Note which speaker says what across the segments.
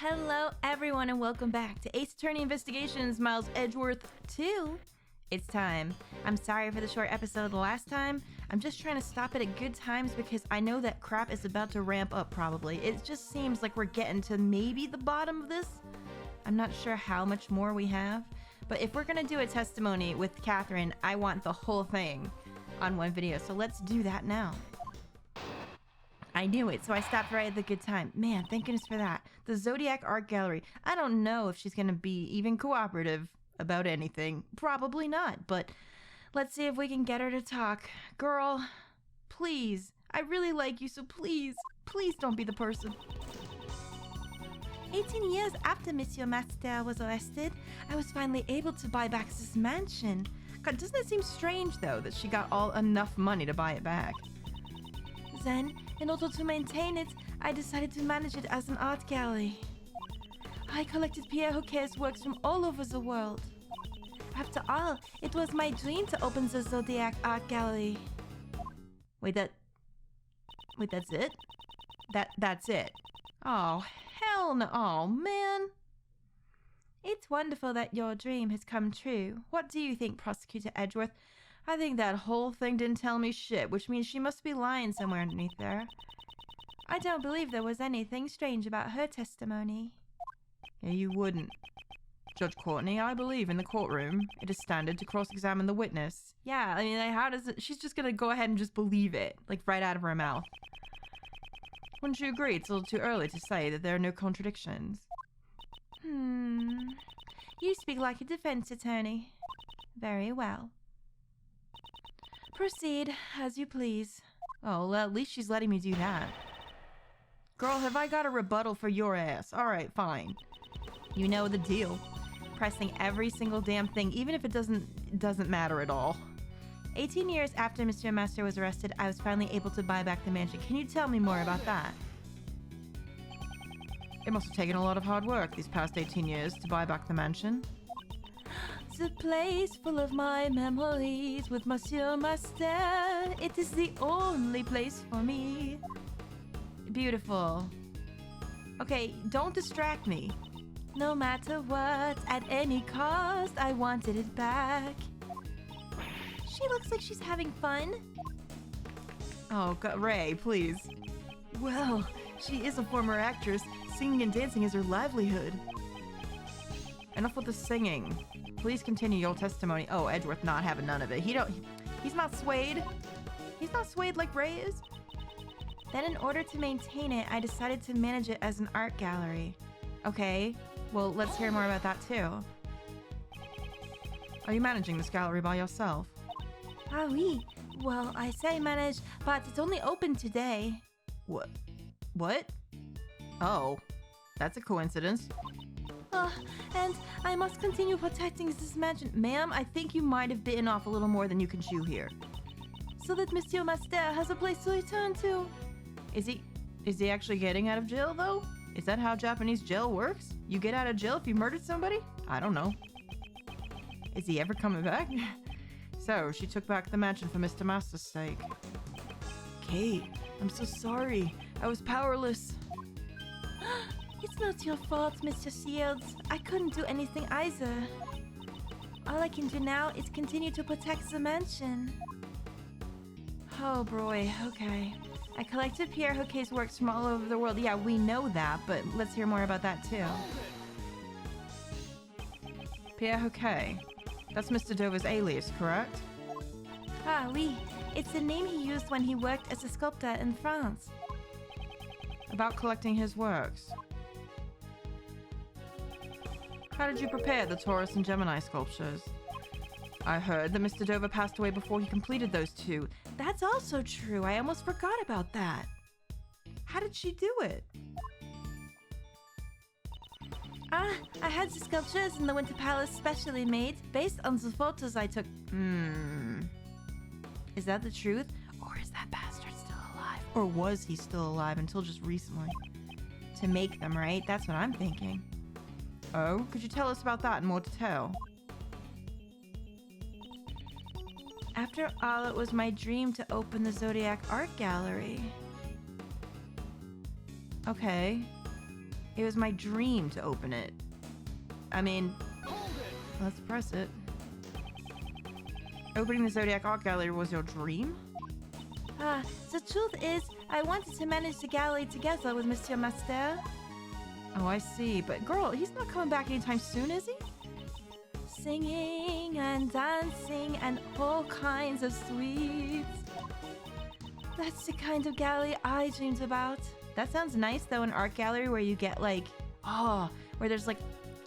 Speaker 1: Hello everyone and welcome back to Ace Attorney Investigations Miles Edgeworth 2. It's time. I'm sorry for the short episode the last time. I'm just trying to stop it at good times because I know that crap is about to ramp up probably. It just seems like we're getting to maybe the bottom of this. I'm not sure how much more we have, but if we're gonna do a testimony with Catherine, I want the whole thing on one video, so let's do that now. I knew it, so I stopped right at the good time. Man, thank goodness for that. The Zodiac Art Gallery. I don't know if she's gonna be even cooperative about anything. Probably not, but let's see if we can get her to talk. Girl, please. I really like you, so please, please don't be the person. 18 years after Monsieur Master was arrested, I was finally able to buy back this mansion. God, doesn't it seem strange, though, that she got enough money to buy it back? Then, in order to maintain it, I decided to manage it as an art gallery. I collected Pierre Hoquet's works from all over the world. After all, it was my dream to open the Zodiac Art Gallery. Wait, that's it? That's it? Oh, hell no. Oh, man. It's wonderful that your dream has come true. What do you think, Prosecutor Edgeworth? I think that whole thing didn't tell me shit, which means she must be lying somewhere underneath there. I don't believe there was anything strange about her testimony. Yeah, you wouldn't. Judge Courtney, I believe in the courtroom. It is standard to cross-examine the witness. Yeah, I mean, how does it... She's just gonna go ahead and just believe it, like right out of her mouth. Wouldn't you agree it's a little too early to say that there are no contradictions? You speak like a defense attorney. Very well. Proceed, as you please. Oh, well, at least she's letting me do that. Girl, have I got a rebuttal for your ass? Alright, fine. You know the deal. Pressing every single damn thing, even if it doesn't matter at all. 18 years after Monsieur Master was arrested, I was finally able to buy back the mansion. Can you tell me more about that? It must have taken a lot of hard work these past 18 years to buy back the mansion. The place full of my memories with Monsieur Master. It is the only place for me. Beautiful. Okay, don't distract me. No matter what, at any cost, I wanted it back. She looks like she's having fun. Oh, God, Ray, please. Well, she is a former actress. Singing and dancing is her livelihood. Enough with the singing. Please continue your testimony. Oh, Edgeworth not having none of it. He's not swayed. He's not swayed like Ray is. Then in order to maintain it, I decided to manage it as an art gallery. Okay, well, let's hear more about that too. Are you managing this gallery by yourself? Ah, oui. Well, I say manage, but it's only open today. What? What? Oh, that's a coincidence. And I must continue protecting this mansion. Ma'am, I think you might have bitten off a little more than you can chew here. So that Monsieur Master has a place to return to. Is he actually getting out of jail, though? Is that how Japanese jail works? You get out of jail if you murdered somebody? I don't know. Is he ever coming back? So, she took back the mansion for Mr. Master's sake. Kate, I'm so sorry. I was powerless. It's not your fault, Mr. Shields. I couldn't do anything either. All I can do now is continue to protect the mansion. Oh boy, okay. I collected Pierre Hoquet's works from all over the world. Yeah, we know that, but let's hear more about that too. Pierre Hoquet. That's Mr. Dover's alias, correct? Ah, oui. It's the name he used when he worked as a sculptor in France. About collecting his works. How did you prepare the Taurus and Gemini sculptures? I heard that Mr. Dover passed away before he completed those two. That's also true. I almost forgot about that. How did she do it? I had the sculptures in the Winter Palace specially made based on the photos I took. Is that the truth? Or is that bastard still alive? Or was he still alive until just recently? To make them, right? That's what I'm thinking. Oh, could you tell us about that in more detail? After all, it was my dream to open the Zodiac Art Gallery. Okay. It was my dream to open it. I mean, let's press it. Opening the Zodiac Art Gallery was your dream?
Speaker 2: The truth is, I wanted to manage the gallery together with Monsieur Master.
Speaker 1: Oh, I see. But girl, he's not coming back anytime soon, is he?
Speaker 2: Singing and dancing and all kinds of sweets. That's the kind of gallery I dreamed about.
Speaker 1: That sounds nice, though, an art gallery where you get, like, where there's, like,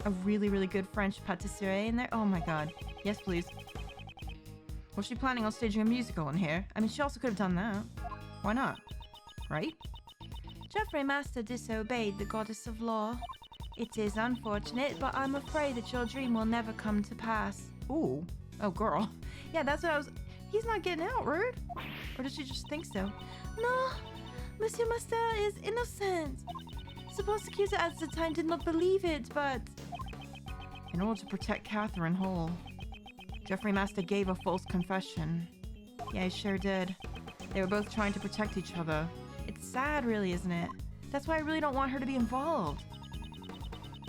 Speaker 1: a really, really good French patisserie in there. Oh, my God. Yes, please. Was she planning on staging a musical in here? I mean, she also could have done that. Why not? Right?
Speaker 2: Geoffrey Master disobeyed the goddess of law. It is unfortunate, but I'm afraid that your dream will never come to pass.
Speaker 1: Ooh. Oh, girl. Yeah, that's what I was... He's not getting out, rude. Or does she just think so?
Speaker 2: No, Monsieur Master is innocent. The prosecutor at the time did not believe it, but...
Speaker 1: In order to protect Catherine Hall, Geoffrey Master gave a false confession. Yeah, he sure did. They were both trying to protect each other. It's sad, really, isn't it? That's why I really don't want her to be involved.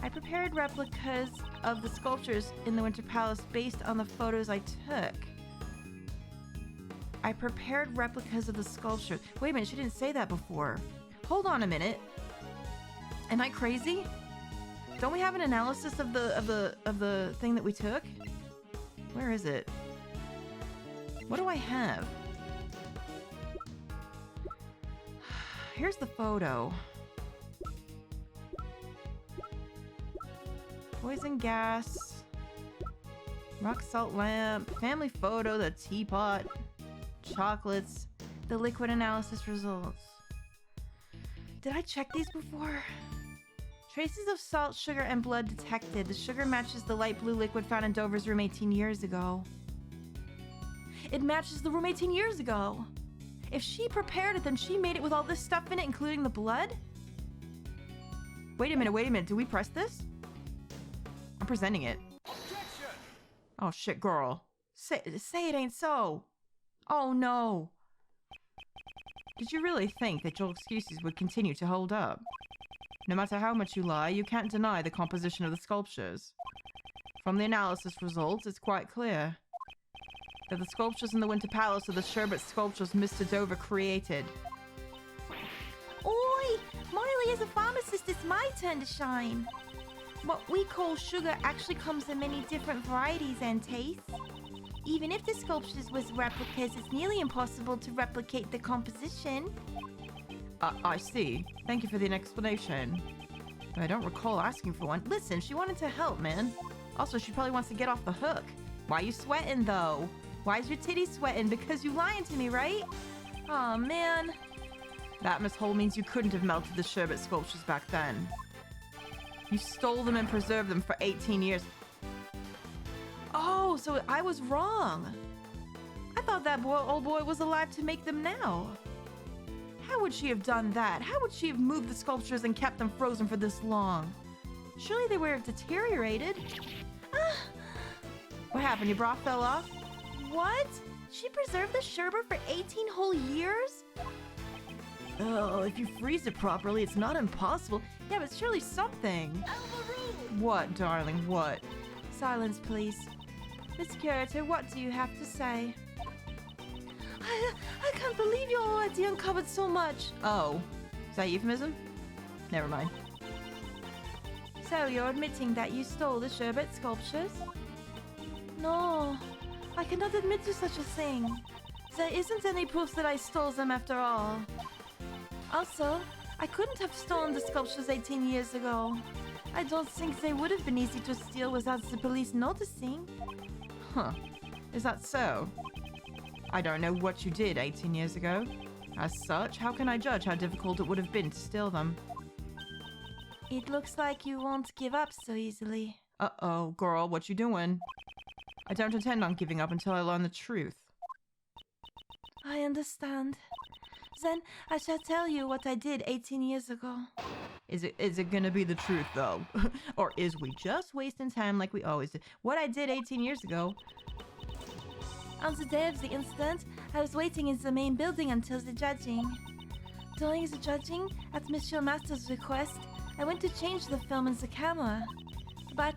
Speaker 1: I prepared replicas of the sculptures in the Winter Palace based on the photos I took. I prepared replicas of the sculptures. Wait a minute, she didn't say that before. Hold on a minute. Am I crazy? Don't we have an analysis of the thing that we took? Where is it? What do I have? Here's the photo. Poison gas. Rock salt lamp. Family photo. The teapot. Chocolates. The liquid analysis results. Did I check these before? Traces of salt, sugar, and blood detected. The sugar matches the light blue liquid found in Dover's room 18 years ago. It matches the room 18 years ago. If she prepared it, then she made it with all this stuff in it, including the blood? Wait a minute. Do we press this? I'm presenting it. Objection! Oh shit, girl. Say it ain't so. Oh no. Did you really think that your excuses would continue to hold up? No matter how much you lie, you can't deny the composition of the sculptures. From the analysis results, it's quite clear that the sculptures in the Winter Palace are the sherbet sculptures Mr. Dover created.
Speaker 2: Oi! Morally, as a pharmacist, it's my turn to shine. What we call sugar actually comes in many different varieties and tastes. Even if the sculptures was replicas, it's nearly impossible to replicate the composition.
Speaker 1: I see. Thank you for the explanation. But I don't recall asking for one. Listen, she wanted to help, man. Also, she probably wants to get off the hook. Why are you sweating, though? Why is your titty sweating? Because you lying to me, right? Aw, man. That, Miss Hole, means you couldn't have melted the sherbet sculptures back then. You stole them and preserved them for 18 years. Oh, so I was wrong. I thought that old boy was alive to make them now. How would she have done that? How would she have moved the sculptures and kept them frozen for this long? Surely they would have deteriorated. What happened? Your bra fell off?
Speaker 2: What? She preserved the sherbet for 18 whole years?
Speaker 1: Oh, if you freeze it properly, it's not impossible. Yeah, but surely something. What, darling? What?
Speaker 2: Silence, please. Miss Curator, what do you have to say? I can't believe you already uncovered so much.
Speaker 1: Oh, is that euphemism? Never mind.
Speaker 2: So you're admitting that you stole the sherbet sculptures? No, I cannot admit to such a thing. There isn't any proof that I stole them after all. Also, I couldn't have stolen the sculptures 18 years ago. I don't think they would have been easy to steal without the police noticing.
Speaker 1: Huh. Is that so? I don't know what you did 18 years ago. As such, how can I judge how difficult it would have been to steal them?
Speaker 2: It looks like you won't give up so easily.
Speaker 1: Uh-oh, girl, what you doing? I don't intend on giving up until I learn the truth.
Speaker 2: I understand. Then I shall tell you what I did 18 years ago.
Speaker 1: Is it gonna be the truth, though? Or is we just wasting time like we always do? What I did 18 years ago...
Speaker 2: On the day of the incident, I was waiting in the main building until the judging. During the judging, at Monsieur Master's request, I went to change the film and the camera. But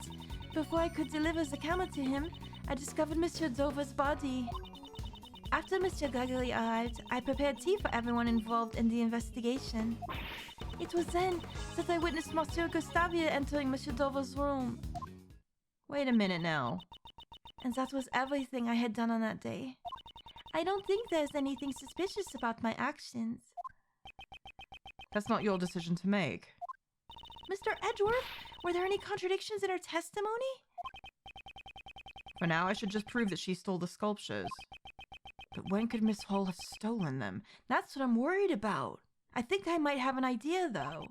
Speaker 2: before I could deliver the camera to him, I discovered Monsieur Dover's body. After Mr. Gregory arrived, I prepared tea for everyone involved in the investigation. It was then that I witnessed Monsieur Gustavia entering Monsieur Dover's room.
Speaker 1: Wait a minute now.
Speaker 2: And that was everything I had done on that day. I don't think there's anything suspicious about my actions.
Speaker 1: That's not your decision to make.
Speaker 2: Mr. Edgeworth, were there any contradictions in her testimony?
Speaker 1: For now, I should just prove that she stole the sculptures. But when could Miss Hall have stolen them? That's what I'm worried about.
Speaker 2: I think I might have an idea, though.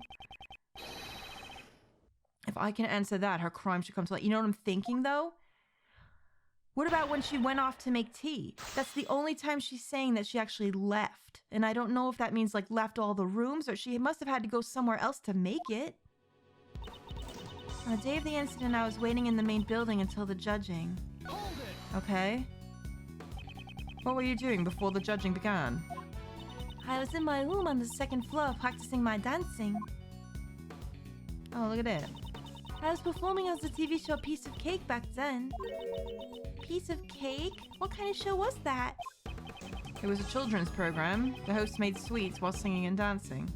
Speaker 1: If I can answer that, her crime should come to light. You know what I'm thinking, though? What about when she went off to make tea? That's the only time she's saying that she actually left. And I don't know if that means, like, left all the rooms, or she must have had to go somewhere else to make it. On the day of the incident, I was waiting in the main building until the judging. Okay. What were you doing before the judging began?
Speaker 2: I was in my room on the second floor practicing my dancing.
Speaker 1: Oh, look at it.
Speaker 2: I was performing on the TV show Piece of Cake back then. Piece of Cake? What kind of show was that?
Speaker 1: It was a children's program. The host made sweets while singing and dancing.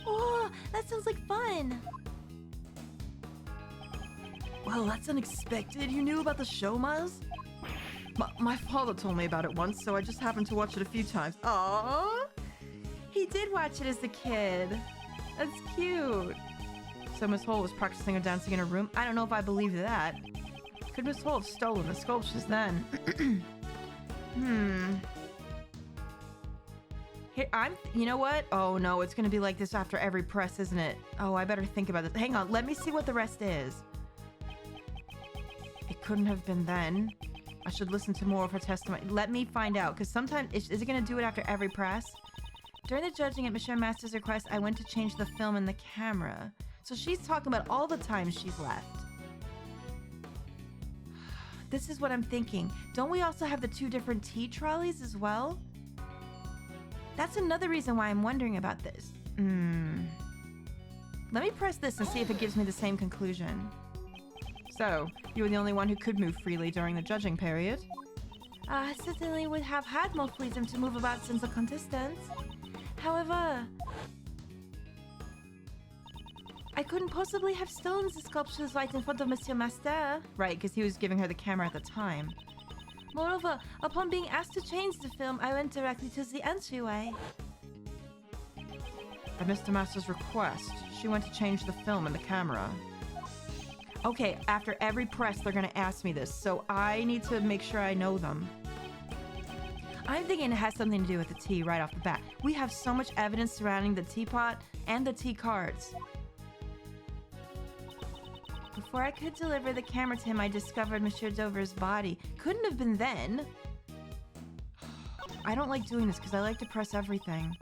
Speaker 2: Oh, that sounds like fun.
Speaker 1: Well, that's unexpected. You knew about the show, Miles? My father told me about it once, so I just happened to watch it a few times. Aww! He did watch it as a kid. That's cute. So Miss Hall was practicing her dancing in her room? I don't know if I believe that. Could Miss Hall have stolen the sculptures then? Here, you know what? Oh no, it's gonna be like this after every press, isn't it? Oh, I better think about this. Hang on, let me see what the rest is. It couldn't have been then. I should listen to more of her testimony. Let me find out, because sometimes, is it gonna do it after every press? During the judging at Monsieur Master's request, I went to change the film and the camera. So she's talking about all the times she's left. This is what I'm thinking. Don't we also have the 2 different tea trolleys as well? That's another reason why I'm wondering about this. Let me press this and see if it gives me the same conclusion. So, you were the only one who could move freely during the judging period?
Speaker 2: I certainly would have had more freedom to move about since the contestants. However, I couldn't possibly have stolen the sculptures right in front of Monsieur Master.
Speaker 1: Right, because he was giving her the camera at the time.
Speaker 2: Moreover, upon being asked to change the film, I went directly to the entryway.
Speaker 1: At Mr. Master's request, she went to change the film and the camera. Okay, after every press, they're going to ask me this, so I need to make sure I know them. I'm thinking it has something to do with the tea right off the bat. We have so much evidence surrounding the teapot and the tea cards. Before I could deliver the camera to him, I discovered Monsieur Dover's body. Couldn't have been then. I don't like doing this because I like to press everything.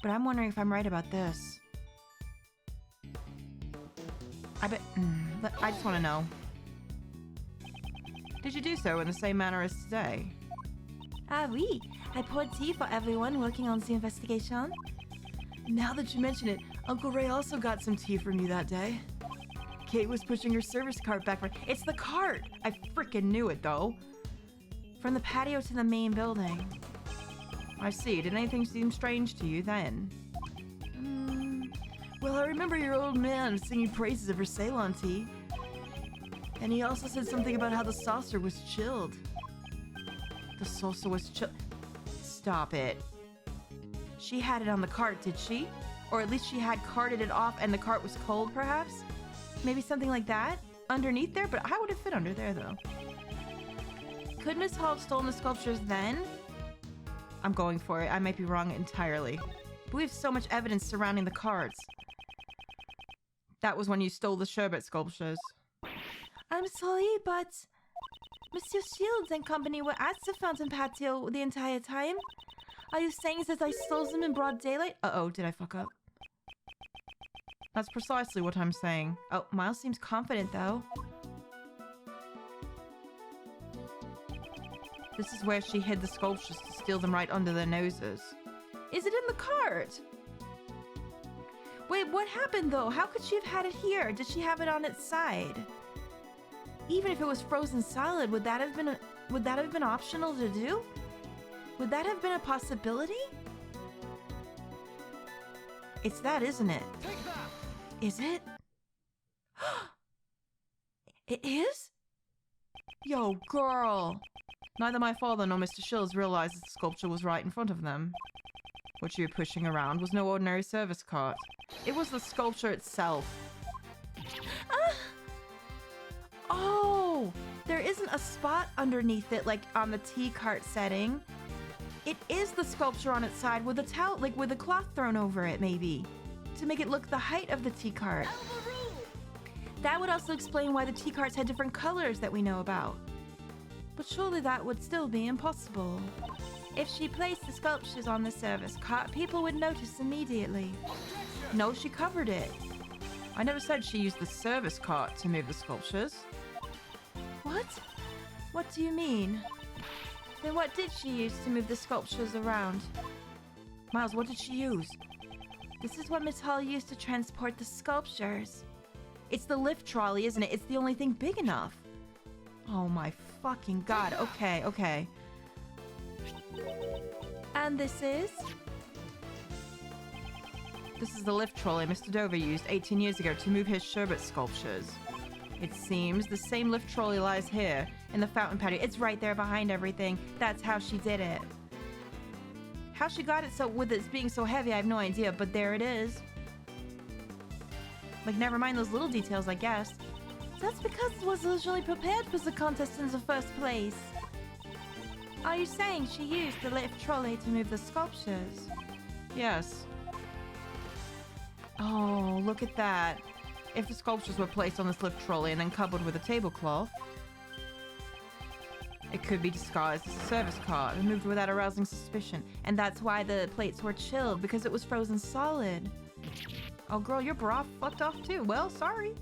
Speaker 1: But I'm wondering if I'm right about this. I just want to know. Did you do so in the same manner as today?
Speaker 2: Ah oui, I poured tea for everyone working on the investigation.
Speaker 1: Now that you mention it, Uncle Ray also got some tea from you that day. Kate was pushing her service cart back. It's the cart! I frickin' knew it, though. From the patio to the main building. I see. Did anything seem strange to you then? Well, I remember your old man singing praises of her Ceylon tea. And he also said something about how the saucer was chilled. The saucer was chilled. Stop it. She had it on the cart, did she? Or at least she had carted it off and the cart was cold, perhaps? Maybe something like that? Underneath there? But how would it fit under there, though? Could Miss Hall have stolen the sculptures then? I'm going for it. I might be wrong entirely. But we have so much evidence surrounding the cards. That was when you stole the sherbet sculptures.
Speaker 2: I'm sorry, but Monsieur Shields and company were at the fountain patio the entire time. Are you saying that I stole them in broad daylight?
Speaker 1: Uh-oh, did I fuck up? That's precisely what I'm saying. Oh, Miles seems confident, though. This is where she hid the sculptures to steal them right under their noses. Is it in the cart? Wait, what happened though? How could she have had it here? Did she have it on its side? Even if it was frozen solid, would that have been optional to do? Would that have been a possibility? It's that, isn't it?
Speaker 3: Take that!
Speaker 1: Is it? It is? Yo, girl. Neither my father nor Mr. Shills realized the sculpture was right in front of them. What you were pushing around was no ordinary service cart. It was the sculpture itself. Oh! There isn't a spot underneath it like on the tea cart setting. It is the sculpture on its side with a towel, like with a cloth thrown over it, maybe. To make it look the height of the tea cart. That would also explain why the tea carts had different colors that we know about. But surely that would still be impossible. If she placed the sculptures on the service cart, people would notice immediately. No, she covered it. I never said she used the service cart to move the sculptures. What? What do you mean? Then what did she use to move the sculptures around? Miles, what did she use? This is what Miss Hall used to transport the sculptures. It's the lift trolley, isn't it? It's the only thing big enough. Oh my fucking god. Okay, okay. And this is? This is the lift trolley Mr. Dover used 18 years ago to move his sherbet sculptures. It seems the same lift trolley lies here, in the fountain patio. It's right there behind everything. That's how she did it. How she got it so with it being so heavy, I have no idea, but there it is. Like, never mind those little details, I guess. That's because it was originally prepared for the contest in the first place. Are you saying she used the lift trolley to move the sculptures? Yes. Oh, look at that. If the sculptures were placed on this lift trolley and then covered with a tablecloth, it could be disguised as a service cart and moved without arousing suspicion. And that's why the plates were chilled, because it was frozen solid. Oh, girl, your bra fucked off too. Well, sorry.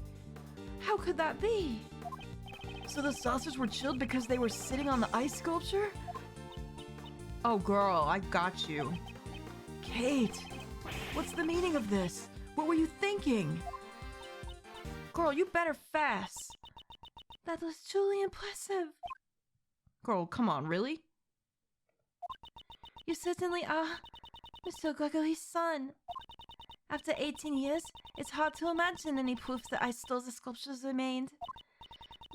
Speaker 1: How could that be? So the saucers were chilled because they were sitting on the ice sculpture? Oh, girl, I got you. Kate, what's the meaning of this? What were you thinking? Girl, you better fast. That was truly impressive. Girl, come on, really? You certainly are Mr. Gregory's son. After 18 years, it's hard to imagine any proof that I stole the sculptures remained.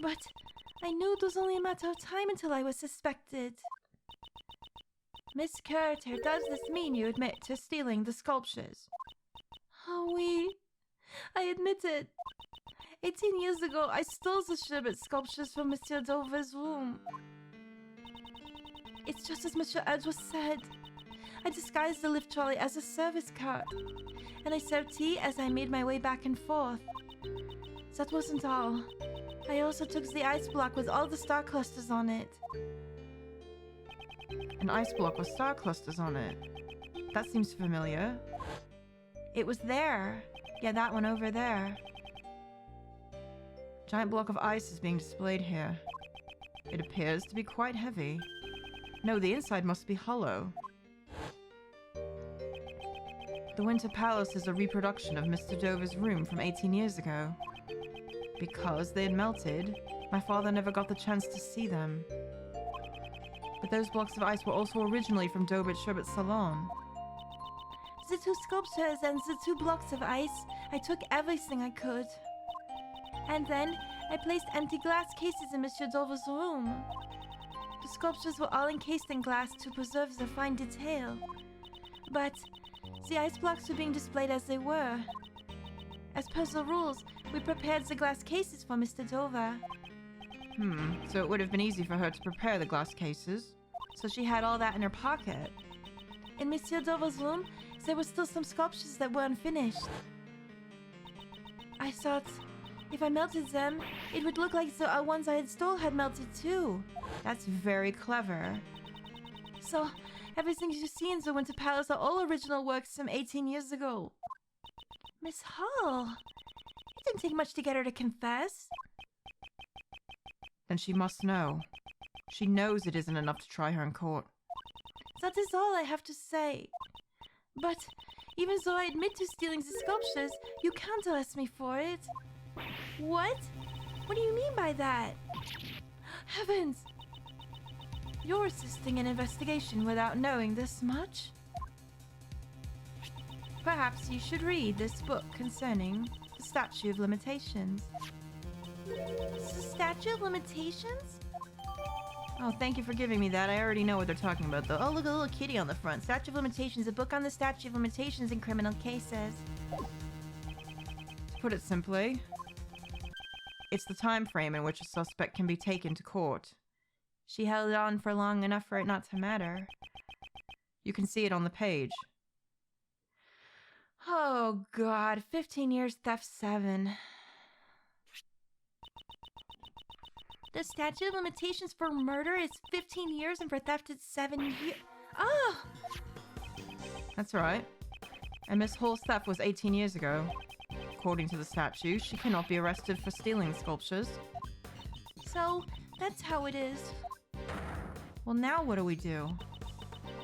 Speaker 1: But I knew it was only a matter of time until I was suspected. Miss Carter, does this mean you admit to stealing the sculptures? Oh, oui. I admit it. 18 years ago, I stole the sherbet sculptures from Monsieur Dover's room. It's just as Mr. Edgeworth said. I disguised the lift trolley as a service cart, and I served tea as I made my way back and forth. That wasn't all. I also took the ice block with all the star clusters on it. An ice block with star clusters on it? That seems familiar. It was there. Yeah, that one over there. Giant block of ice is being displayed here. It appears to be quite heavy. No, the inside must be hollow. The Winter Palace is a reproduction of Mr. Dover's room from 18 years ago. Because they had melted, my father never got the chance to see them. But those blocks of ice were also originally from Dobert's sherbet salon. The two sculptures and the 2 blocks of ice, I took everything I could. And then I placed empty glass cases in Monsieur Dover's room. The sculptures were all encased in glass to preserve their fine detail. But the ice blocks were being displayed as they were. As per the rules, we prepared the glass cases for Mr. Dover. So it would have been easy for her to prepare the glass cases. So she had all that in her pocket. In Monsieur Dover's room, there were still some sculptures that were unfinished. I thought, if I melted them, it would look like the ones I had stole had melted too. That's very clever. So, everything you see in the Winter Palace are all original works from 18 years ago. Miss Hall, it didn't take much to get her to confess. Then she must know. She knows it isn't enough to try her in court. That is all I have to say. But even though I admit to stealing the sculptures,
Speaker 2: You can't arrest me for it. What? What do you mean by that? Heavens! You're assisting an investigation without knowing this much? Perhaps you should read this book concerning the Statute of Limitations. Statute of Limitations?
Speaker 1: Oh, thank you for giving me that. I already know what they're talking about, though. Oh, look at the little kitty on the front. Statute of Limitations, a book on the Statute of Limitations in criminal cases. To put it simply, it's the time frame in which a suspect can be taken to court. She held it on for long enough for it not to matter. You can see it on the page.
Speaker 2: Oh, God. 15 years, theft 7. The statute of limitations for murder is 15 years and for theft it's 7 years. Oh!
Speaker 1: That's right. And Miss Hall's theft was 18 years ago. According to the statute, she cannot be arrested for stealing sculptures.
Speaker 2: So, that's how it is.
Speaker 1: Well, now what do we do?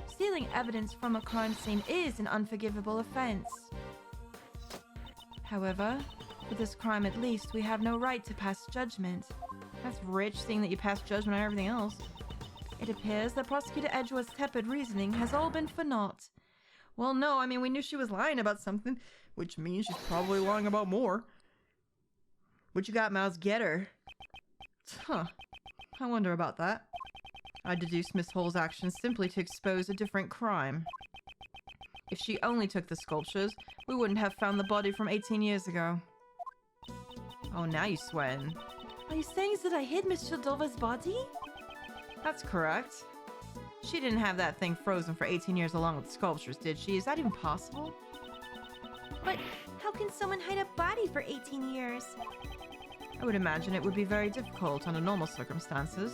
Speaker 2: Stealing evidence from a crime scene is an unforgivable offense.
Speaker 1: However, for this crime at least, we have no right to pass judgment. That's rich, seeing that you pass judgment on everything else.
Speaker 2: It appears that Prosecutor Edgeworth's tepid reasoning has all been for naught.
Speaker 1: Well, no, I mean, we knew she was lying about something, which means she's probably lying about more. What you got, Mouse? Get her. Huh. I wonder about that. I deduced Miss Hall's actions simply to expose a different crime. If she only took the sculptures, we wouldn't have found the body from 18 years ago. Oh, now you're sweating.
Speaker 2: Are you saying that I hid Miss Sholdova's body?
Speaker 1: That's correct. She didn't have that thing frozen for 18 years along with the sculptures, did she? Is that even possible?
Speaker 2: But how can someone hide a body for 18 years?
Speaker 1: I would imagine it would be very difficult under normal circumstances.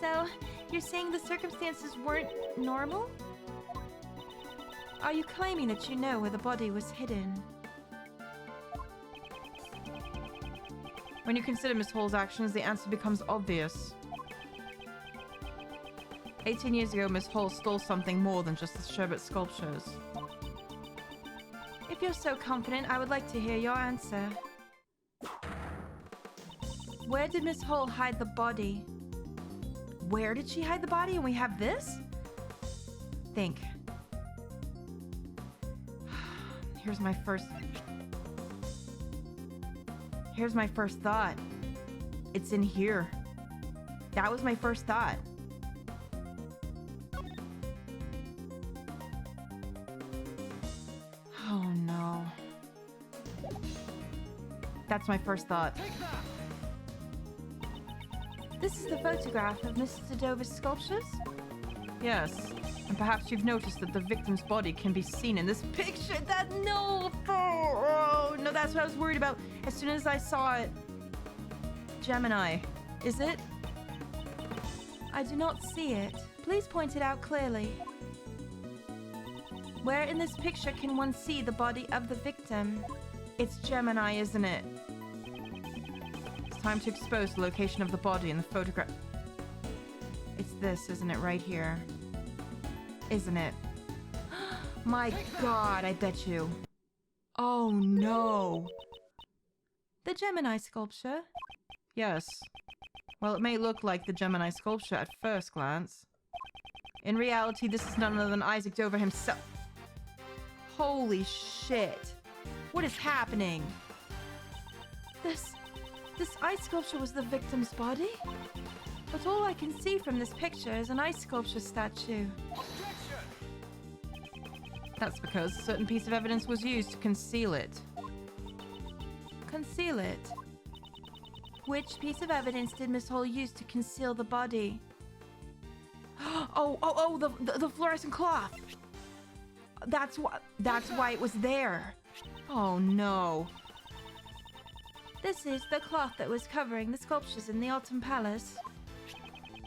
Speaker 2: So, you're saying the circumstances weren't normal? Are you claiming that you know where the body was hidden?
Speaker 1: When you consider Miss Hall's actions, the answer becomes obvious. 18 years ago, Miss Hall stole something more than just the sherbet sculptures.
Speaker 2: If you're so confident, I would like to hear your answer. Where did Miss Hall hide the body?
Speaker 1: Where did she hide the body and we have this? Think. Here's my first thought. It's in here. That was my first thought. Oh no. That's my first thought.
Speaker 2: This is the photograph of Miss Sholdova's sculptures?
Speaker 1: Yes. And perhaps you've noticed that the victim's body can be seen in this picture. Oh, no, that's what I was worried about. As soon as I saw it. Gemini, is it?
Speaker 2: I do not see it. Please point it out clearly. Where in this picture can one see the body of the victim?
Speaker 1: It's Gemini, isn't it? It's time to expose the location of the body in the photograph. It's this, isn't it, right here? Isn't it? My God, I bet you. Oh no.
Speaker 2: The Gemini sculpture?
Speaker 1: Yes. Well, it may look like the Gemini sculpture at first glance. In reality, this is none other than Isaac Dover himself. Holy shit. What is happening?
Speaker 2: This ice sculpture was the victim's body? But all I can see from this picture is an ice sculpture statue.
Speaker 1: That's because a certain piece of evidence was used to conceal it.
Speaker 2: Conceal it? Which piece of evidence did Miss Hall use to conceal the body?
Speaker 1: The fluorescent cloth. That's why it was there. Oh no.
Speaker 2: This is the cloth that was covering the sculptures in the Autumn Palace.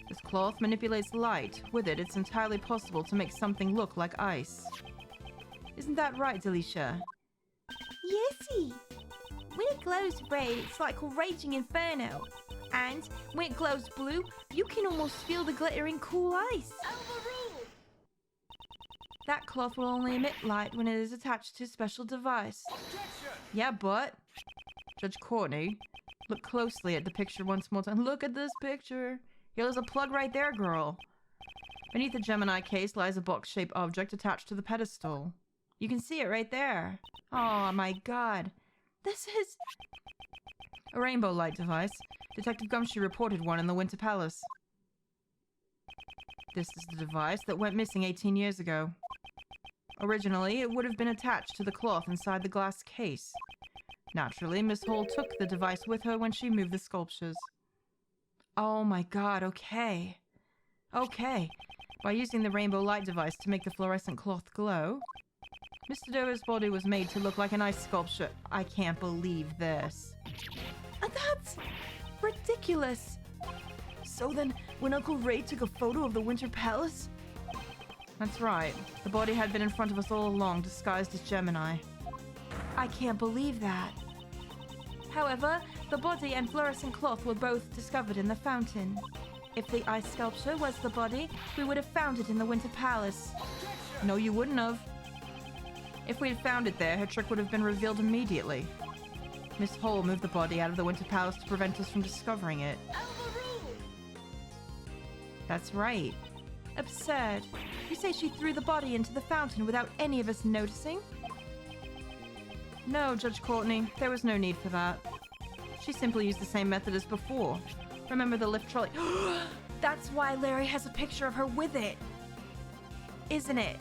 Speaker 1: This cloth manipulates light. With it, it's entirely possible to make something look like ice. Isn't that right, Delisha?
Speaker 2: Yesy! When it glows red, it's like a raging inferno. And when it glows blue, you can almost feel the glittering cool ice.
Speaker 3: Overruled!
Speaker 2: That cloth will only emit light when it is attached to a special device.
Speaker 3: Objection!
Speaker 1: Yeah, but... Judge Courtney, look closely at the picture once more time. Look at this picture. Here, there's a plug right there, girl. Beneath the Gemini case lies a box-shaped object attached to the pedestal. You can see it right there. Oh my god.
Speaker 2: This is...
Speaker 1: A rainbow light device. Detective Gumshoe reported one in the Winter Palace. This is the device that went missing 18 years ago. Originally, it would have been attached to the cloth inside the glass case. Naturally, Miss Hall took the device with her when she moved the sculptures. Oh my god, okay. Okay. By using the rainbow light device to make the fluorescent cloth glow, Mr. Dover's body was made to look like an ice sculpture. I can't believe this.
Speaker 2: That's ridiculous.
Speaker 1: So then, when Uncle Ray took a photo of the Winter Palace? That's right. The body had been in front of us all along, disguised as Gemini.
Speaker 2: I can't believe that. However, the body and fluorescent cloth were both discovered in the fountain. If the ice sculpture was the body, we would have found it in the Winter Palace.
Speaker 1: No, you wouldn't have. If we had found it there, her trick would have been revealed immediately. Miss Hall moved the body out of the Winter Palace to prevent us from discovering it. That's right.
Speaker 2: Absurd. You say she threw the body into the fountain without any of us noticing?
Speaker 1: No, Judge Courtney, there was no need for that. She simply used the same method as before. Remember the lift trolley?
Speaker 2: That's why Larry has a picture of her with it. Isn't it?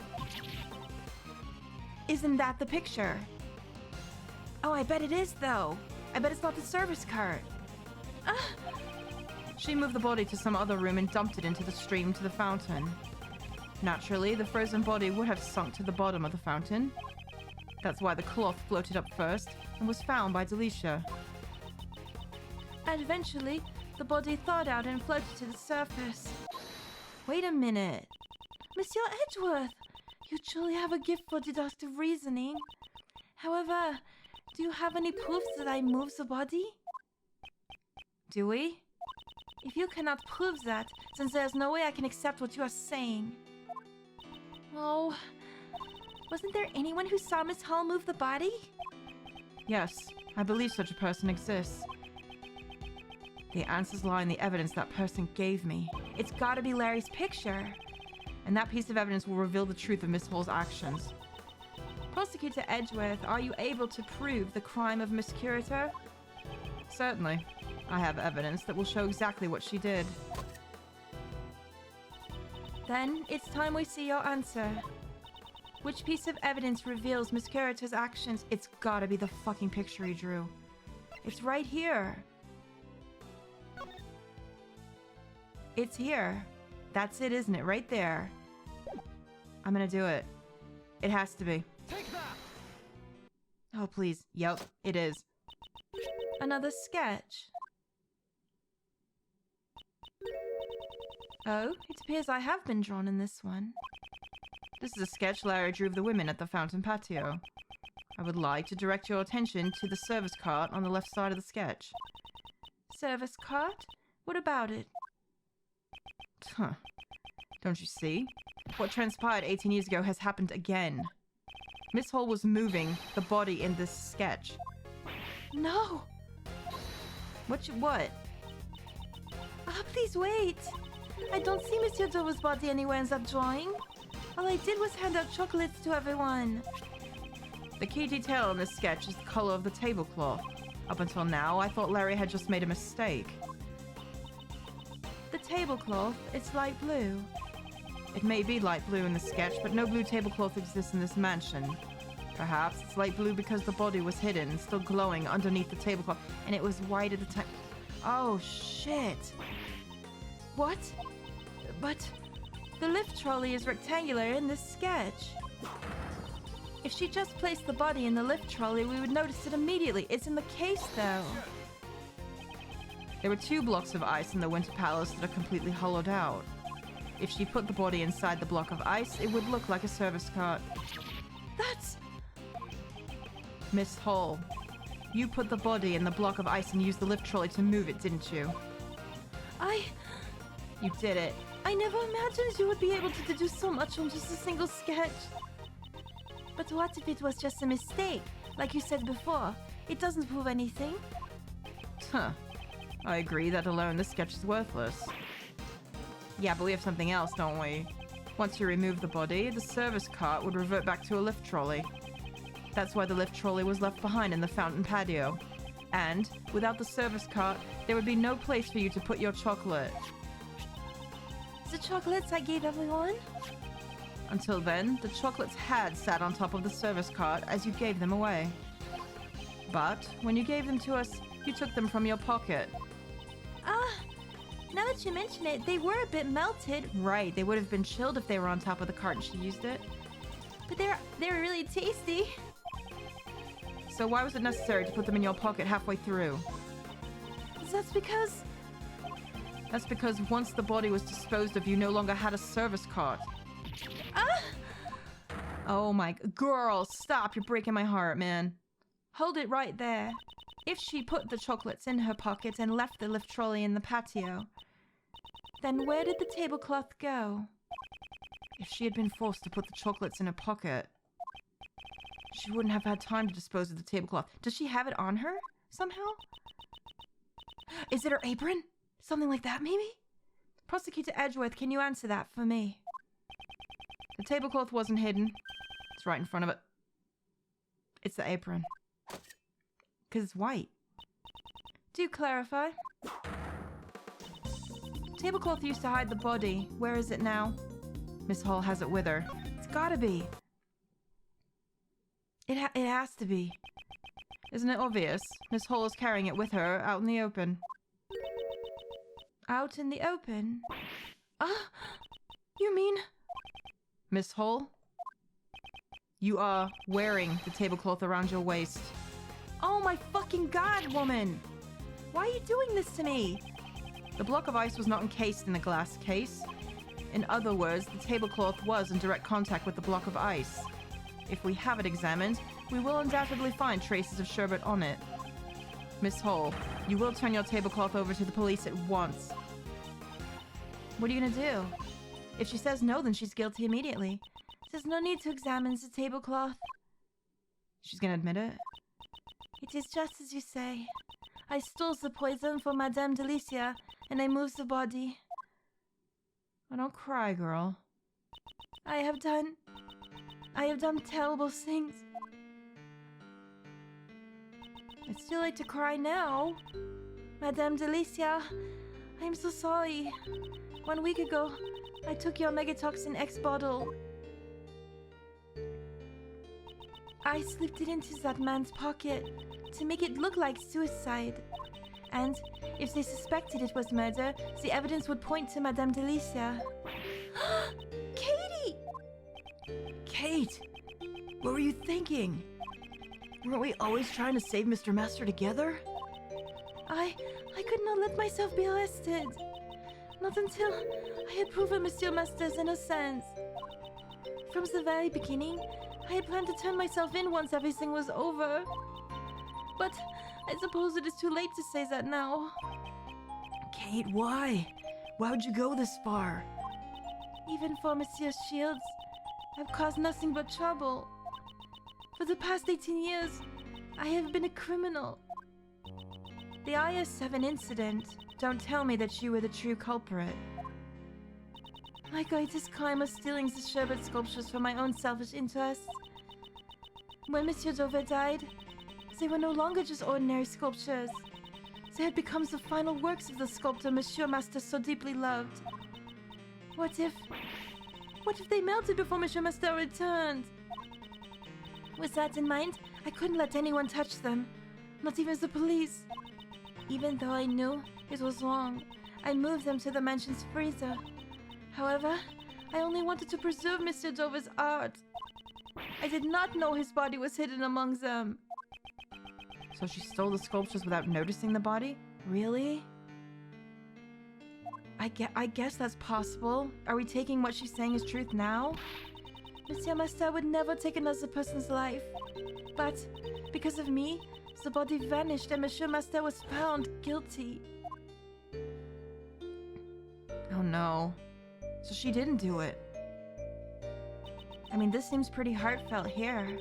Speaker 2: Isn't that the picture? Oh, I bet it is, though. I bet it's not the service cart.
Speaker 1: She moved the body to some other room and dumped it into the stream to the fountain. Naturally, the frozen body would have sunk to the bottom of the fountain. That's why the cloth floated up first and was found by Delicia.
Speaker 2: And eventually, the body thawed out and floated to the surface. Wait a minute. Monsieur Edgeworth, you truly have a gift for deductive reasoning. However, do you have any proofs that I moved the body?
Speaker 1: Do we?
Speaker 2: If you cannot prove that, then there's no way I can accept what you are saying. Oh, wasn't there anyone who saw Miss Hall move the body?
Speaker 1: Yes, I believe such a person exists. The answers lie in the evidence that person gave me.
Speaker 2: It's gotta be Larry's picture.
Speaker 1: And that piece of evidence will reveal the truth of Miss Hall's actions.
Speaker 2: Prosecutor Edgeworth, are you able to prove the crime of Miss Curator?
Speaker 1: Certainly. I have evidence that will show exactly what she did.
Speaker 2: Then, it's time we see your answer. Which piece of evidence reveals Miss Curator's actions?
Speaker 1: It's gotta be the fucking picture he drew.
Speaker 2: It's right here.
Speaker 1: It's here. That's it, isn't it? Right there. I'm gonna do it. It has to be.
Speaker 3: Take that!
Speaker 1: Oh, please. Yep, it is.
Speaker 2: Another sketch. Oh, it appears I have been drawn in this one.
Speaker 1: This is a sketch Larry drew of the women at the fountain patio. I would like to direct your attention to the service cart on the left side of the sketch.
Speaker 2: Service cart? What about it?
Speaker 1: Huh. Don't you see? What transpired 18 years ago has happened again. Miss Hall was moving the body in this sketch.
Speaker 2: No!
Speaker 1: What?
Speaker 2: Ah, please wait! I don't see Monsieur Dover's body anywhere in that drawing. All I did was hand out chocolates to everyone.
Speaker 1: The key detail on this sketch is the color of the tablecloth. Up until now, I thought Larry had just made a mistake.
Speaker 2: The tablecloth, it's light blue.
Speaker 1: It may be light blue in the sketch, but no blue tablecloth exists in this mansion. Perhaps it's light blue because the body was hidden, still glowing underneath the tablecloth, and it was white at the time. Oh, shit.
Speaker 2: What? But the lift trolley is rectangular in this sketch. If she just placed the body in the lift trolley, we would notice it immediately. It's in the case, though.
Speaker 1: There were 2 blocks of ice in the Winter Palace that are completely hollowed out. If she put the body inside the block of ice, it would look like a service cart.
Speaker 2: That's...
Speaker 1: Miss Hall, you put the body in the block of ice and used the lift trolley to move it, didn't you? You did it.
Speaker 2: I never imagined you would be able to deduce so much from just a single sketch. But what if it was just a mistake? Like you said before, it doesn't prove anything.
Speaker 1: Huh. I agree that alone this sketch is worthless. Yeah, but we have something else, don't we? Once you remove the body, the service cart would revert back to a lift trolley. That's why the lift trolley was left behind in the fountain patio. And, without the service cart, there would be no place for you to put your chocolate.
Speaker 2: The chocolates I gave everyone?
Speaker 1: Until then, the chocolates had sat on top of the service cart as you gave them away. But, when you gave them to us, you took them from your pocket.
Speaker 2: Now that you mention it, they were a bit melted.
Speaker 1: Right, they would have been chilled if they were on top of the cart and she used it.
Speaker 2: But they're really tasty.
Speaker 1: So why was it necessary to put them in your pocket halfway through?
Speaker 2: That's
Speaker 1: because once the body was disposed of, you no longer had a service cart. Oh my... Girl, stop. You're breaking my heart, man.
Speaker 2: Hold it right there. If she put the chocolates in her pocket and left the lift trolley in the patio, then where did the tablecloth go?
Speaker 1: If she had been forced to put the chocolates in her pocket, she wouldn't have had time to dispose of the tablecloth. Does she have it on her somehow? Is it her apron? Something like that, maybe?
Speaker 2: Prosecutor Edgeworth, can you answer that for me?
Speaker 1: The tablecloth wasn't hidden. It's right in front of it. It's the apron. Because it's white.
Speaker 2: Do clarify. Tablecloth used to hide the body. Where is it now?
Speaker 1: Miss Hall has it with her.
Speaker 2: It's gotta be. It has to be.
Speaker 1: Isn't it obvious? Miss Hall is carrying it with her out in the open.
Speaker 2: Out in the open? You mean...
Speaker 1: Miss Hall? You are wearing the tablecloth around your waist.
Speaker 2: Oh my fucking god, woman! Why are you doing this to me?
Speaker 1: The block of ice was not encased in the glass case. In other words, the tablecloth was in direct contact with the block of ice. If we have it examined, we will undoubtedly find traces of sherbet on it. Miss Hall, you will turn your tablecloth over to the police at once.
Speaker 2: What are you gonna do? If she says no, then she's guilty immediately. There's no need to examine the tablecloth.
Speaker 1: She's gonna admit it?
Speaker 2: It is just as you say. I stole the poison for Madame Delicia, and I moved the body.
Speaker 1: Oh, don't cry, girl.
Speaker 2: I have done terrible things. It's too late to cry now. Madame Delicia, I'm so sorry. 1 week ago, I took your Megatoxin X bottle. I slipped it into that man's pocket to make it look like suicide. And if they suspected it was murder, the evidence would point to Madame Delicia. Katie!
Speaker 1: Kate! What were you thinking? Weren't we always trying to save Mr. Master together?
Speaker 2: I could not let myself be arrested. Not until I had proven Monsieur Master's innocence. From the very beginning, I had planned to turn myself in once everything was over. But I suppose it is too late to say that now.
Speaker 1: Kate, why? Why would you go this far?
Speaker 2: Even for Monsieur Shields, I've caused nothing but trouble. For the past 18 years, I have been a criminal. The IS-7 incident. Don't tell me that you were the true culprit. My greatest crime was stealing the sherbet sculptures for my own selfish interests. When Monsieur Dover died, they were no longer just ordinary sculptures. They had become the final works of the sculptor Monsieur Master so deeply loved. What if they melted before Monsieur Master returned? With that in mind, I couldn't let anyone touch them, not even the police. Even though I knew it was wrong, I moved them to the mansion's freezer. However, I only wanted to preserve Mr. Dover's art. I did not know his body was hidden among them.
Speaker 1: So she stole the sculptures without noticing the body?
Speaker 2: Really?
Speaker 1: I guess that's possible. Are we taking what she's saying as truth now?
Speaker 2: Monsieur Master would never take another person's life. But, because of me, the body vanished and Monsieur Master was found guilty.
Speaker 1: Oh no. So she didn't do it. I mean, this seems pretty heartfelt here.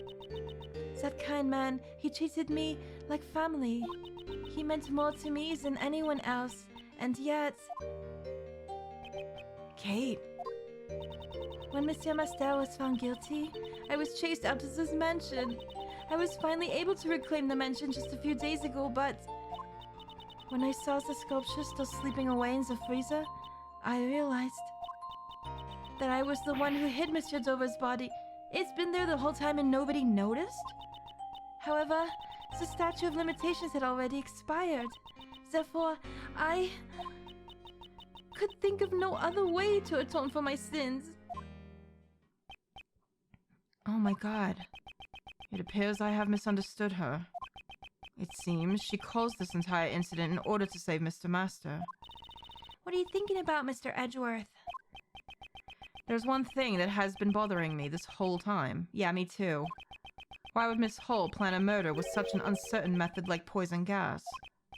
Speaker 2: That kind man, he treated me like family. He meant more to me than anyone else, and yet...
Speaker 1: Kate.
Speaker 2: When Monsieur Master was found guilty, I was chased out of this mansion. I was finally able to reclaim the mansion just a few days ago, but... when I saw the sculpture still sleeping away in the freezer, I realized that I was the one who hid Monsieur Dover's body. It's been there the whole time and nobody noticed? However, the statute of limitations had already expired. Therefore, I could think of no other way to atone for my sins.
Speaker 1: Oh my god. It appears I have misunderstood her. It seems she caused this entire incident in order to save Mr. Master.
Speaker 2: What are you thinking about, Mr. Edgeworth?
Speaker 1: There's one thing that has been bothering me this whole time. Yeah, me too. Why would Miss Hull plan a murder with such an uncertain method like poison gas?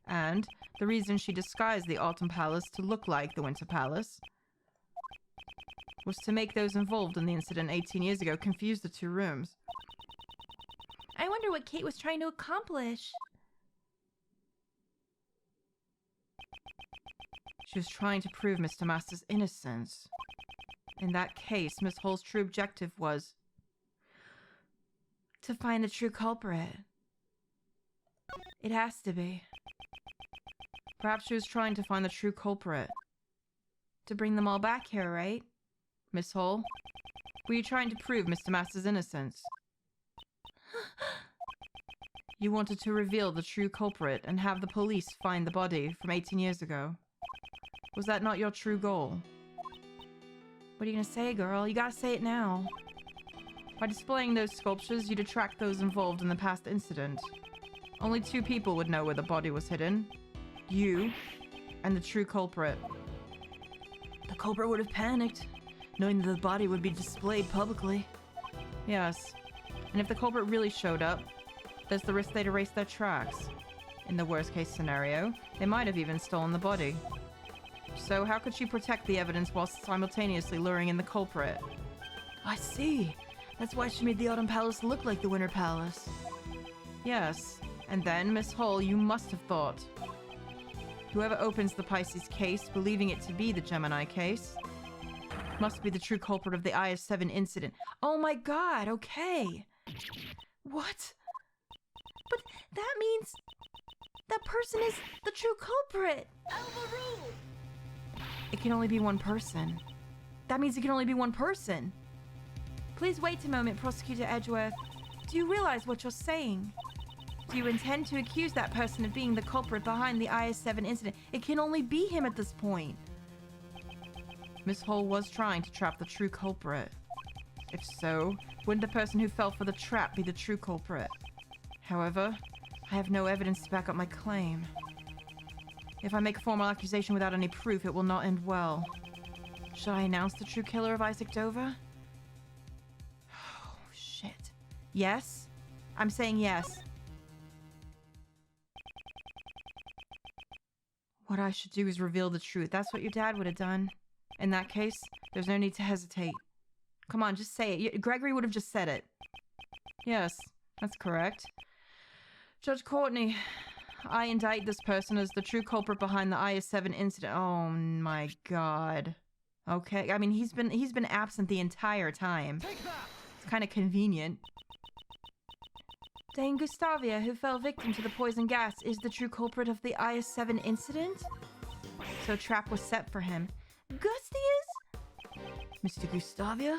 Speaker 1: And the reason she disguised the Autumn Palace to look like the Winter Palace was to make those involved in the incident 18 years ago confuse the two rooms.
Speaker 2: I wonder what Kate was trying to accomplish.
Speaker 1: She was trying to prove Mr. Master's innocence. In that case, Miss Hull's true objective was
Speaker 2: to find the true culprit.
Speaker 1: It has to be. Perhaps she was trying to find the true culprit. To bring them all back here, right? Miss Hull? Were you trying to prove Mr. Master's innocence? You wanted to reveal the true culprit and have the police find the body from 18 years ago. Was that not your true goal?
Speaker 2: What are you gonna say, girl? You gotta say it now.
Speaker 1: By displaying those sculptures, you'd attract those involved in the past incident. Only two people would know where the body was hidden. You and the true culprit.
Speaker 2: The culprit would have panicked, knowing that the body would be displayed publicly.
Speaker 1: Yes. And if the culprit really showed up, there's the risk they'd erase their tracks. In the worst case scenario, they might have even stolen the body. So how could she protect the evidence while simultaneously luring in the culprit?
Speaker 2: I see. That's why she made the Autumn Palace look like the Winter Palace.
Speaker 1: Yes. And then, Miss Hull, you must have thought. Whoever opens the Pisces case, believing it to be the Gemini case, must be the true culprit of the IS-7 incident.
Speaker 2: Oh my god, okay. What? But that means that person is the true culprit.
Speaker 1: It can only be one person.
Speaker 2: That means it can only be one person. Please wait a moment, Prosecutor Edgeworth. Do you realize what you're saying? Do you intend to accuse that person of being the culprit behind the IS-7 incident? It can only be him at this point.
Speaker 1: Miss Hull was trying to trap the true culprit. If so, wouldn't the person who fell for the trap be the true culprit? However, I have no evidence to back up my claim. If I make a formal accusation without any proof, it will not end well. Should I announce the true killer of Isaac Dover? Oh, shit. Yes? I'm saying yes. What I should do is reveal the truth. That's what your dad would have done. In that case, there's no need to hesitate. Come on, just say it. Gregory would have just said it. Yes, that's correct. Judge Courtney, I indict this person as the true culprit behind the IS-7 incident. Oh my god. Okay, I mean, he's been absent the entire time. It's kind of convenient.
Speaker 2: Dame Gustavia, who fell victim to the poison gas, is the true culprit of the IS-7 incident?
Speaker 1: So a trap was set for him.
Speaker 2: Gusty is?
Speaker 1: Mr. Gustavia?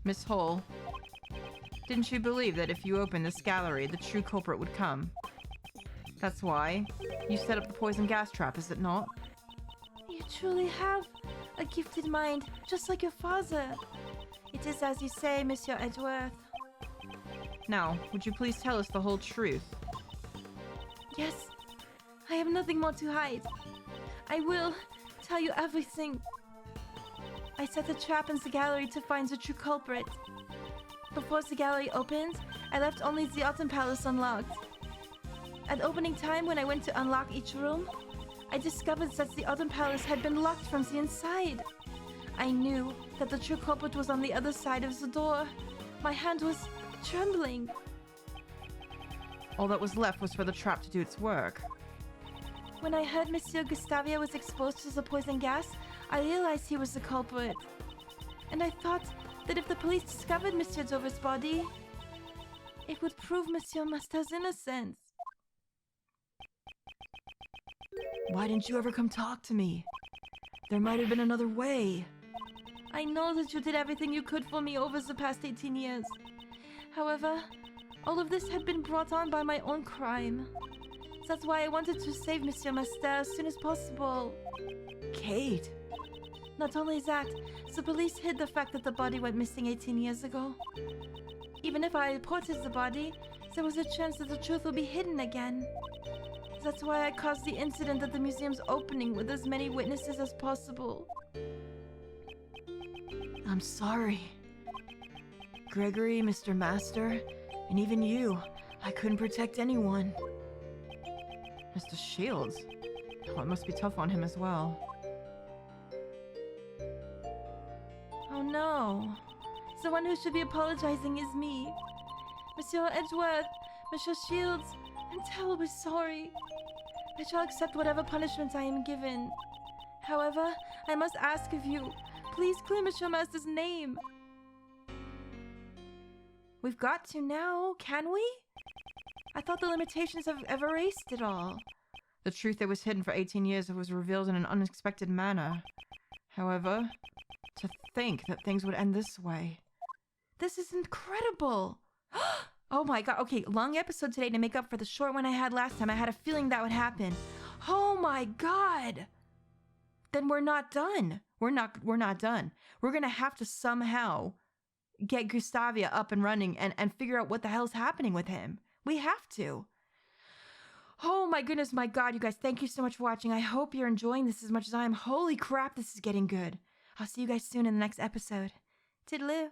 Speaker 1: Miss Hull, didn't you believe that if you opened this gallery, the true culprit would come? That's why you set up the poison gas trap, is it not?
Speaker 2: You truly have a gifted mind, just like your father. It is as you say, Monsieur Edgeworth.
Speaker 1: Now, would you please tell us the whole truth?
Speaker 2: Yes, I have nothing more to hide. I will tell you everything. I set a trap in the gallery to find the true culprit. Before the gallery opened, I left only the Autumn Palace unlocked. At opening time, when I went to unlock each room, I discovered that the Autumn Palace had been locked from the inside. I knew that the true culprit was on the other side of the door. My hand was trembling.
Speaker 1: All that was left was for the trap to do its work.
Speaker 2: When I heard Monsieur Gustavia was exposed to the poison gas, I realized he was the culprit. And I thought that if the police discovered Monsieur Dover's body, it would prove Monsieur Master's innocence.
Speaker 1: Why didn't you ever come talk to me? There might have been another way.
Speaker 2: I know that you did everything you could for me over the past 18 years. However, all of this had been brought on by my own crime. That's why I wanted to save Monsieur Master as soon as possible.
Speaker 1: Kate!
Speaker 2: Not only that, the police hid the fact that the body went missing 18 years ago. Even if I reported the body, there was a chance that the truth would be hidden again. That's why I caused the incident at the museum's opening with as many witnesses as possible.
Speaker 1: I'm sorry. Gregory, Mr. Master, and even you. I couldn't protect anyone. Mr. Shields? Oh, it must be tough on him as well.
Speaker 2: Oh no. The one who should be apologizing is me. Monsieur Edgeworth, Monsieur Shields, I'm terribly sorry. I shall accept whatever punishment I am given. However, I must ask of you, please clear Monsieur Master's name. We've got to now, can we? I thought the limitations have erased it all.
Speaker 1: The truth that was hidden for 18 years was revealed in an unexpected manner. However, to think that things would end this way.
Speaker 2: This is incredible. Oh my god. Okay, long episode today to make up for the short one I had last time. I had a feeling that would happen. Oh my god.
Speaker 1: Then we're not done. We're not done. We're going to have to somehow get Gustavia up and running and figure out what the hell's happening with him. We have to. Oh my goodness, my god, you guys, thank you so much for watching. I hope you're enjoying this as much as I am. Holy crap, this is getting good. I'll see you guys soon in the next episode. Toodaloo.